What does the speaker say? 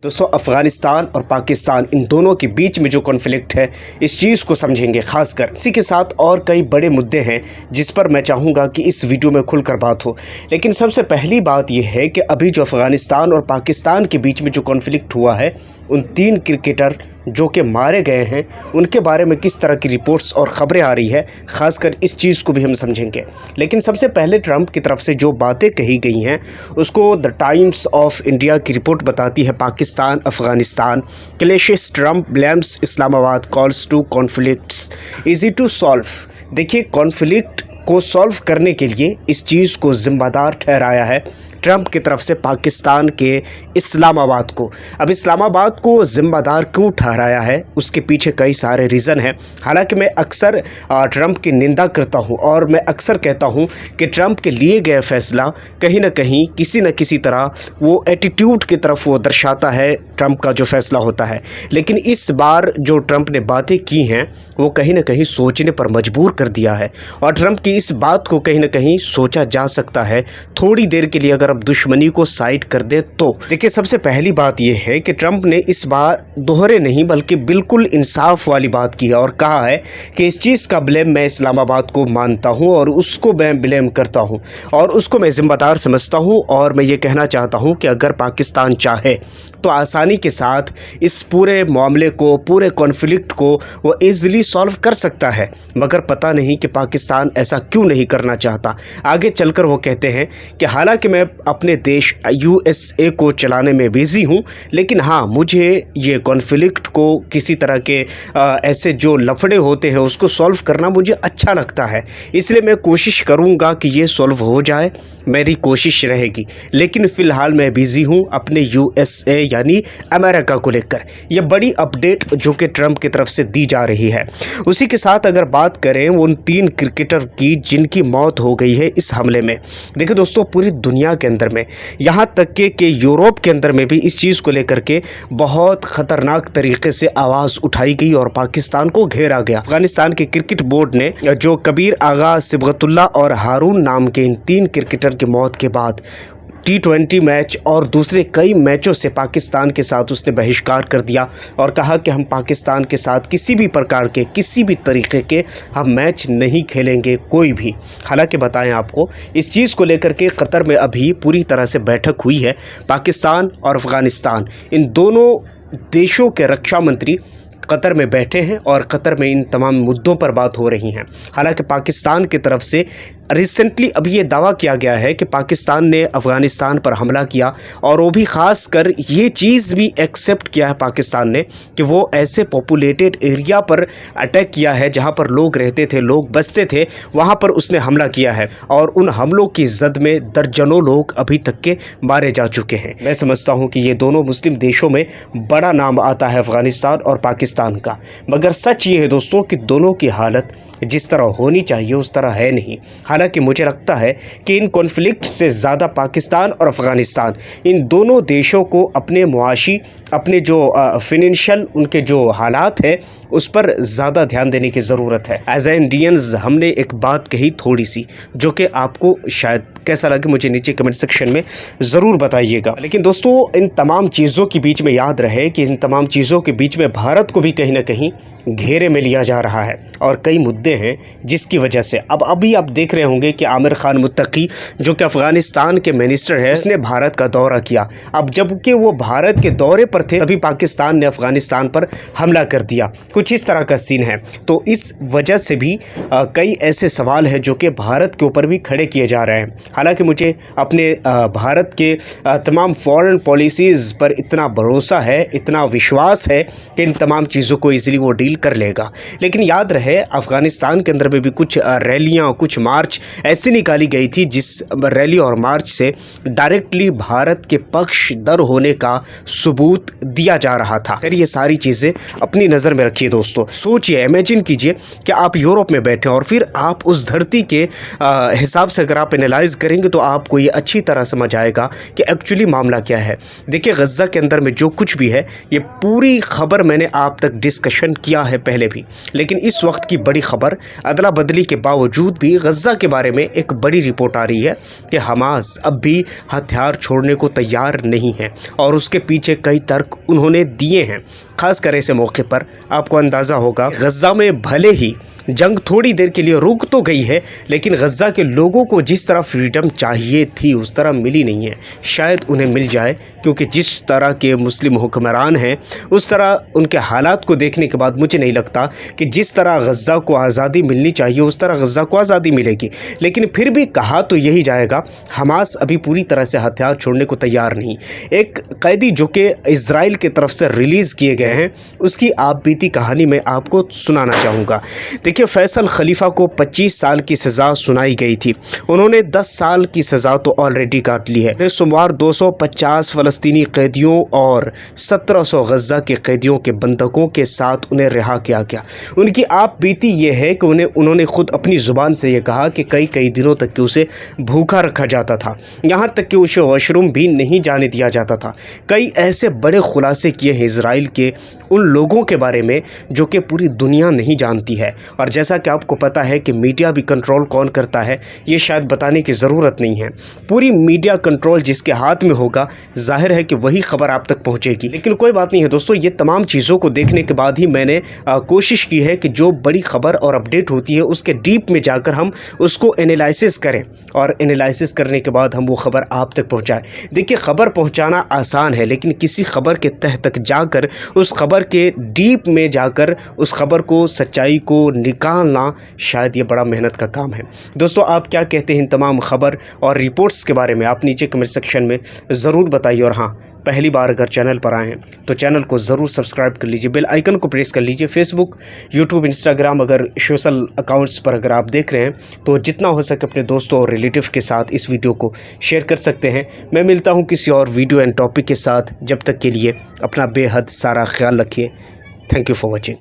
दोस्तों, अफ़गानिस्तान और पाकिस्तान इन दोनों के बीच में जो कॉन्फ्लिक्ट है, इस चीज़ को समझेंगे खासकर। इसी के साथ और कई बड़े मुद्दे हैं जिस पर मैं चाहूँगा कि इस वीडियो में खुलकर बात हो। लेकिन सबसे पहली बात यह है कि अभी जो अफ़गानिस्तान और पाकिस्तान के बीच में जो कॉन्फ्लिक्ट हुआ है, उन 3 क्रिकेटर जो कि मारे गए हैं, उनके बारे में किस तरह की रिपोर्ट्स और ख़बरें आ रही है, ख़ासकर इस चीज़ को भी हम समझेंगे। लेकिन सबसे पहले ट्रंप की तरफ से जो बातें कही गई हैं, उसको द टाइम्स ऑफ इंडिया की रिपोर्ट बताती है। Pakistan Afghanistan clashes, Trump blames Islamabad, calls to conflicts easy to solve. देखिए, कॉन्फ्लिक्ट को सॉल्व करने के लिए इस चीज़ को ज़िम्मेदार ठहराया है ट्रंप की तरफ से पाकिस्तान के इस्लामाबाद को। अब इस्लामाबाद को ज़िम्मेदार क्यों ठहराया है, उसके पीछे कई सारे रीज़न हैं। हालांकि मैं अक्सर ट्रंप की निंदा करता हूं और मैं अक्सर कहता हूं कि ट्रंप के लिए गया फ़ैसला कहीं ना कहीं किसी न किसी तरह वो एटीट्यूड की तरफ वो दर्शाता है, ट्रंप का जो फ़ैसला होता है। लेकिन इस बार जो ट्रंप ने बातें की हैं, वो कहीं ना कहीं सोचने पर मजबूर कर दिया है। और ट्रंप की इस बात को कहीं ना कहीं सोचा जा सकता है थोड़ी देर के लिए, अगर अब दुश्मनी को साइड कर दे तो। देखिए, सबसे पहली बात यह है कि ट्रंप ने इस बार दोहरे नहीं बल्कि बिल्कुल इंसाफ वाली बात की है और कहा है कि इस चीज़ का ब्लेम मैं इस्लामाबाद को मानता हूं और उसको मैं ब्लेम करता हूं और उसको मैं ज़िम्मेदार समझता हूं। और मैं ये कहना चाहता हूं कि अगर पाकिस्तान चाहे तो आसानी के साथ इस पूरे मामले को, पूरे कॉन्फ्लिक्ट को वो ईज़िली सॉल्व कर सकता है, मगर पता नहीं कि पाकिस्तान ऐसा क्यों नहीं करना चाहता। आगे चलकर वो कहते हैं कि हालांकि मैं अपने देश USA को चलाने में बिज़ी हूँ, लेकिन हाँ, मुझे ये कॉन्फ्लिक्ट को किसी तरह के ऐसे जो लफड़े होते हैं उसको सॉल्व करना मुझे अच्छा लगता है, इसलिए मैं कोशिश करूँगा कि ये सॉल्व हो जाए, मेरी कोशिश रहेगी। लेकिन फ़िलहाल मैं बिज़ी हूँ अपने USA यानी अमेरिका को लेकर। यह बड़ी अपडेट जो कि ट्रंप की तरफ से दी जा रही है। उसी के साथ अगर बात करें उन 3 क्रिकेटर की जिनकी मौत हो गई है इस हमले में, देखिए दोस्तों, पूरी दुनिया के अंदर में, यहाँ तक कि यूरोप के अंदर में भी इस चीज़ को लेकर के बहुत ख़तरनाक तरीके से आवाज़ उठाई गई और पाकिस्तान को घेरा गया। अफगानिस्तान के क्रिकेट बोर्ड ने जो कबीर आगा, सिबगतुल्ला और हारून नाम के इन 3 क्रिकेटर की मौत के बाद T20 मैच और दूसरे कई मैचों से पाकिस्तान के साथ उसने बहिष्कार कर दिया और कहा कि हम पाकिस्तान के साथ किसी भी प्रकार के, किसी भी तरीके के हम मैच नहीं खेलेंगे, कोई भी। हालांकि बताएं आपको, इस चीज़ को लेकर के कतर में अभी पूरी तरह से बैठक हुई है। पाकिस्तान और अफ़गानिस्तान इन दोनों देशों के रक्षा मंत्री कतर में बैठे हैं और कतर में इन तमाम मुद्दों पर बात हो रही हैं। हालांकि पाकिस्तान की तरफ से रिसेंटली अभी ये दावा किया गया है कि पाकिस्तान ने अफ़गानिस्तान पर हमला किया और वो भी ख़ास कर ये चीज़ भी एक्सेप्ट किया है पाकिस्तान ने कि वो ऐसे पॉपुलेटेड एरिया पर अटैक किया है जहां पर लोग रहते थे, लोग बसते थे, वहां पर उसने हमला किया है और उन हमलों की जद में दर्जनों लोग अभी तक के मारे जा चुके हैं। मैं समझता हूं कि ये दोनों मुस्लिम देशों में बड़ा नाम आता है अफ़गानिस्तान और पाकिस्तान का, मगर सच ये है दोस्तों कि दोनों की हालत जिस तरह होनी चाहिए उस तरह है नहीं। हालांकि मुझे लगता है कि इन कॉन्फ्लिक्ट से ज़्यादा पाकिस्तान और अफ़गानिस्तान इन दोनों देशों को अपने मुआशी, अपने जो फिनेंशियल उनके जो हालात है उस पर ज़्यादा ध्यान देने की ज़रूरत है। एज ए इंडियंस हमने एक बात कही थोड़ी सी, जो कि आपको शायद कैसा लगे मुझे नीचे कमेंट सेक्शन में ज़रूर बताइएगा। लेकिन दोस्तों, इन तमाम चीज़ों के बीच में याद रहे कि इन तमाम चीज़ों के बीच में भारत को भी कहीं ना कहीं घेरे में लिया जा रहा है और कई मुद्दे हैं जिसकी वजह से अब अभी आप देख रहे होंगे कि आमिर खान मुत्तकी जो कि अफ़गानिस्तान के मिनिस्टर है, उसने भारत का दौरा किया। अब जबकि वो भारत के दौरे पर थे तभी पाकिस्तान ने अफ़गानिस्तान पर हमला कर दिया। कुछ इस तरह का सीन है। तो इस वजह से भी कई ऐसे सवाल हैं जो कि भारत के ऊपर भी खड़े किए जा रहे हैं। हालांकि मुझे अपने भारत के तमाम फॉरेन पॉलिसीज़ पर इतना भरोसा है, इतना विश्वास है कि इन तमाम चीज़ों को ईज़िली वो डील कर लेगा। लेकिन याद रहे, अफ़गानिस्तान के अंदर में भी कुछ रैलियाँ, कुछ मार्च ऐसी निकाली गई थी जिस रैली और मार्च से डायरेक्टली भारत के पक्षधर होने का सबूत दिया जा रहा था। फिर ये सारी चीज़ें अपनी नज़र में रखिए दोस्तों। सोचिए, इमेजिन कीजिए कि आप यूरोप में बैठे और फिर आप उस धरती के हिसाब से अगर आप एनालाइज करें करेंगे तो आपको ये अच्छी तरह समझ आएगा कि एक्चुअली मामला क्या है। देखिए, गज़ा के अंदर में जो कुछ भी है ये पूरी खबर मैंने आप तक डिस्कशन किया है पहले भी, लेकिन इस वक्त की बड़ी खबर अदला बदली के बावजूद भी गज़ा के बारे में एक बड़ी रिपोर्ट आ रही है कि हमास अब भी हथियार छोड़ने को तैयार नहीं है और उसके पीछे कई तर्क उन्होंने दिए हैं। खासकर ऐसे मौके पर आपको अंदाज़ा होगा गज़ा में भले ही जंग थोड़ी देर के लिए रुक तो गई है, लेकिन गज़ा के लोगों को जिस तरह फ्रीडम चाहिए थी उस तरह मिली नहीं है। शायद उन्हें मिल जाए, क्योंकि जिस तरह के मुस्लिम हुक्मरान हैं उस तरह उनके हालात को देखने के बाद मुझे नहीं लगता कि जिस तरह गज़ा को आज़ादी मिलनी चाहिए उस तरह गज़ा को आज़ादी मिलेगी। लेकिन फिर भी कहा तो यही जाएगा, हमास अभी पूरी तरह से हथियार छोड़ने को तैयार नहीं। एक कैदी जो कि इजराइल की तरफ से रिलीज़ किए गए हैं उसकी आप बीती कहानी मैं आपको सुनाना चाहूँगा। देखिए, फैसल खलीफा को 25 साल की सज़ा सुनाई गई थी। उन्होंने 10 साल की सज़ा तो ऑलरेडी काट ली है। सोमवार 250 फ़लस्तीनी कैदियों और 1700 गज़ा के कैदियों के बंधकों के साथ उन्हें रिहा किया गया। उनकी आप बीती ये है कि उन्होंने खुद अपनी ज़ुबान से ये कहा कि कई दिनों तक कि उसे भूखा रखा जाता था, यहाँ तक कि उसे वॉशरूम भी नहीं जाने दिया जाता था। कई ऐसे बड़े खुलासे किए हैं इसराइल के उन लोगों के बारे में जो कि पूरी दुनिया नहीं जानती है। और जैसा कि आपको पता है कि मीडिया भी कंट्रोल कौन करता है ये शायद बताने की ज़रूरत नहीं है। पूरी मीडिया कंट्रोल जिसके हाथ में होगा जाहिर है कि वही खबर आप तक पहुंचेगी। लेकिन कोई बात नहीं है दोस्तों, ये तमाम चीज़ों को देखने के बाद ही मैंने कोशिश की है कि जो बड़ी खबर और अपडेट होती है उसके डीप में जाकर हम उसको एनालिसिस करें और एनालिसिस करने के बाद हम वो खबर आप तक पहुँचाएँ। देखिए, खबर पहुँचाना आसान है, लेकिन किसी खबर के तह तक जाकर उस खबर के डीप में जाकर उस खबर को, सच्चाई को निकालना शायद ये बड़ा मेहनत का काम है। दोस्तों, आप क्या कहते हैं इन तमाम खबर और रिपोर्ट्स के बारे में? आप नीचे कमेंट सेक्शन में ज़रूर बताइए। और हाँ, पहली बार अगर चैनल पर आए हैं तो चैनल को ज़रूर सब्सक्राइब कर लीजिए, बेल आइकन को प्रेस कर लीजिए। फेसबुक, यूट्यूब, इंस्टाग्राम अगर सोशल अकाउंट्स पर अगर आप देख रहे हैं तो जितना हो सके अपने दोस्तों और रिलेटिव के साथ इस वीडियो को शेयर कर सकते हैं। मैं मिलता हूँ किसी और वीडियो एंड टॉपिक के साथ। जब तक के लिए अपना बेहद सारा ख्याल रखिए। Thank you for watching.